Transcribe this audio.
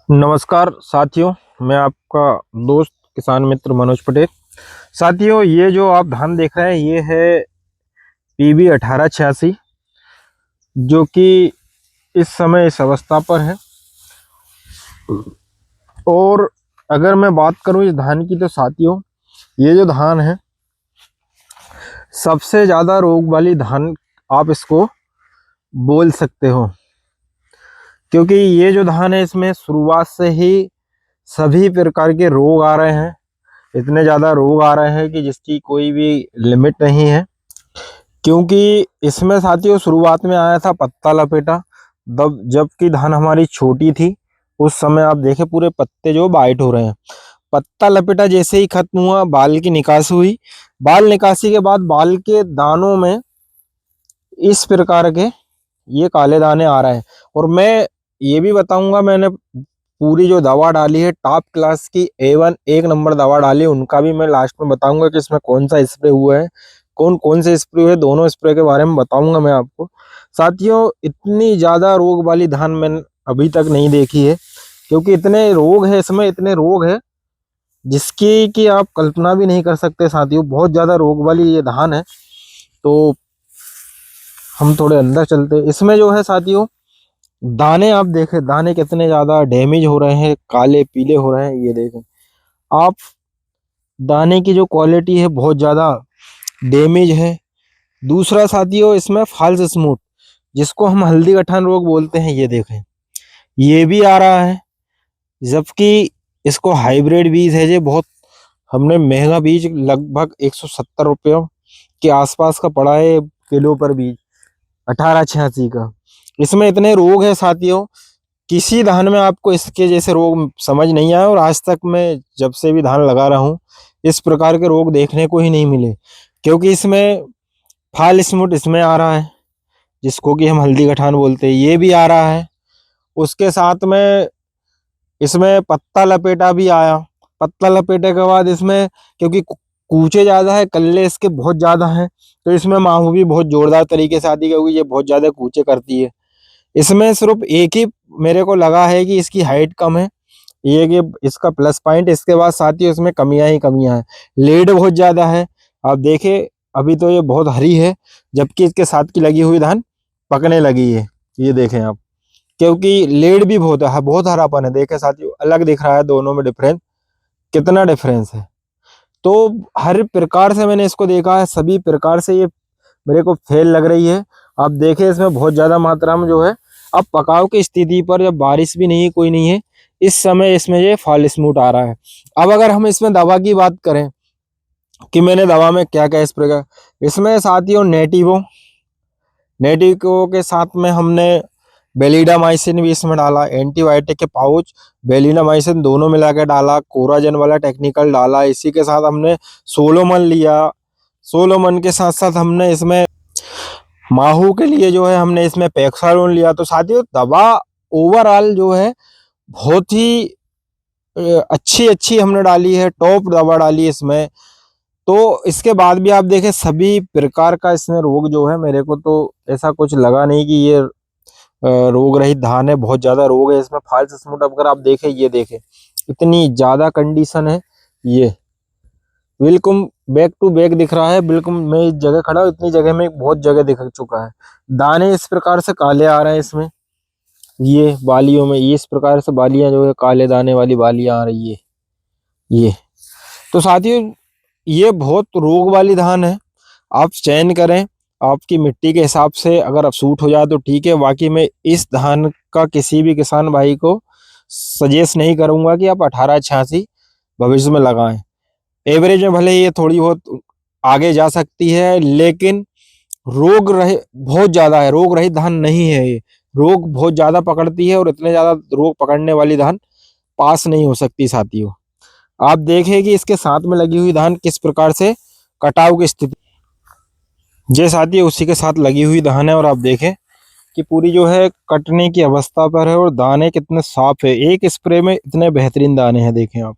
नमस्कार साथियों, मैं आपका दोस्त किसान मित्र मनोज पटेल। साथियों, ये जो आप धान देख रहे हैं ये है PB 1886, जो कि इस समय इस अवस्था पर है। और अगर मैं बात करूं इस धान की, तो साथियों ये जो धान है सबसे ज़्यादा रोग वाली धान आप इसको बोल सकते हो, क्योंकि ये जो धान है इसमें शुरुआत से ही सभी प्रकार के रोग आ रहे हैं। इतने ज़्यादा रोग आ रहे हैं कि जिसकी कोई भी लिमिट नहीं है। क्योंकि इसमें साथियों शुरुआत में आया था पत्ता लपेटा, जबकि धान हमारी छोटी थी। उस समय आप देखें पूरे पत्ते जो वाइट हो रहे हैं। पत्ता लपेटा जैसे ही खत्म हुआ, बाल की निकासी हुई। बाल निकासी के बाद बाल के दानों में इस प्रकार के ये काले दाने आ रहे हैं। और मैं ये भी बताऊंगा, मैंने पूरी जो दवा डाली है टॉप क्लास की A1 एक नंबर दवा डाली, उनका भी मैं लास्ट में बताऊंगा कि इसमें कौन सा स्प्रे हुआ है, कौन कौन से स्प्रे हुए, दोनों स्प्रे के बारे में बताऊंगा मैं आपको। साथियों, इतनी ज्यादा रोग वाली धान मैंने अभी तक नहीं देखी है, क्योंकि इतने रोग है इसमें, इतने रोग है जिसकी कि आप कल्पना भी नहीं कर सकते। साथियों बहुत ज्यादा रोग वाली ये धान है। तो हम थोड़े अंदर चलते हैं। इसमें जो है साथियों दाने आप देखें, दाने कितने ज्यादा डैमेज हो रहे हैं, काले पीले हो रहे हैं। ये देखें आप, दाने की जो क्वालिटी है बहुत ज्यादा डैमेज है। दूसरा साथियों इसमें फॉल्स स्मूथ, जिसको हम हल्दी गठान रोग बोलते हैं, ये देखें ये भी आ रहा है। जबकि इसको हाइब्रिड बीज है, ये बहुत हमने महंगा बीज लगभग 170 रुपये के आसपास का पड़ा है किलो पर बीज 1886 का। इसमें इतने रोग है साथियों, किसी धान में आपको इसके जैसे रोग समझ नहीं आया। और आज तक मैं जब से भी धान लगा रहा हूँ इस प्रकार के रोग देखने को ही नहीं मिले। क्योंकि इसमें फाल स्मुट इसमें आ रहा है, जिसको कि हम हल्दी गठान बोलते हैं, ये भी आ रहा है। उसके साथ में इसमें पत्ता लपेटा भी आया। पत्ता लपेटे के बाद इसमें, क्योंकि कूचे ज्यादा है, कल्ले इसके बहुत ज्यादा हैं, तो इसमें माहू भी बहुत जोरदार तरीके से आती है, क्योंकि ये बहुत ज्यादा कूचे करती है। इसमें सिर्फ एक ही मेरे को लगा है कि इसकी हाइट कम है, ये कि इसका प्लस पॉइंट। इसके बाद साथ ही इसमें कमियां ही कमियां हैं। लीड बहुत ज्यादा है। आप देखें अभी तो ये बहुत हरी है, जबकि इसके साथ की लगी हुई धान पकने लगी है। ये देखें आप, क्योंकि लीड भी बहुत है, बहुत हरापन है। देखें साथियों, अलग दिख रहा है दोनों में डिफरेंस, कितना डिफरेंस है। तो हर प्रकार से मैंने इसको देखा है, सभी प्रकार से ये मेरे को फेल लग रही है। आप देखें इसमें बहुत ज्यादा मात्रा में जो है, अब पकाव की स्थिति पर जब बारिश भी नहीं है, कोई नहीं है, इस समय इसमें ये फॉल स्मूथ आ रहा है। अब अगर हम इसमें दवा की बात करें कि मैंने दवा में क्या क्या स्प्रे किया, इसमें साथियों नेटिवो के साथ में हमने बेलिडामाइसिन भी इसमें डाला, एंटीबायोटिक के पाउच बेलिडामाइसिन दोनों मिला के डाला, कोराजन वाला टेक्निकल डाला। इसी के साथ हमने सोलोमन लिया। सोलोमन के साथ साथ हमने इसमें माहू के लिए जो है हमने इसमें पैक्सालोन लिया। तो साथियों दवा ओवरऑल जो है बहुत ही अच्छी अच्छी हमने डाली है, टॉप दवा डाली है इसमें। तो इसके बाद भी आप देखें सभी प्रकार का इसमें रोग जो है, मेरे को तो ऐसा कुछ लगा नहीं कि ये रोग रहित धान है। बहुत ज्यादा रोग है इसमें। फॉल्स स्मूथ अगर आप देखें, ये देखें इतनी ज्यादा कंडीशन है, ये बिल्कुल बैक टू बैक दिख रहा है। बिल्कुल मैं इस जगह खड़ा हूँ, इतनी जगह में बहुत जगह दिख चुका है। दाने इस प्रकार से काले आ रहे हैं इसमें, ये बालियों में ये इस प्रकार से बालियां जो है, काले दाने वाली बालियां आ रही है ये। तो साथियों ये बहुत रोग वाली धान है। आप चयन करें आपकी मिट्टी के हिसाब से, अगर आप सूट हो जाए तो ठीक है। बाकी मैं इस धान का किसी भी किसान भाई को सजेस्ट नहीं करूंगा कि आप 1886 भविष्य में लगाएं। एवरेज में भले ये थोड़ी बहुत आगे जा सकती है, लेकिन रोग रहे बहुत ज्यादा है, रोग रहित धान नहीं है ये। रोग बहुत ज्यादा पकड़ती है, और इतने ज्यादा रोग पकड़ने वाली धान पास नहीं हो सकती। साथियों आप देखें कि इसके साथ में लगी हुई धान किस प्रकार से कटाव की स्थिति, ये साथियों उसी के साथ लगी हुई धान है। और आप देखें कि पूरी जो है कटने की अवस्था पर है, और दाने कितने साफ है। एक स्प्रे में इतने बेहतरीन दाने हैं, देखें आप।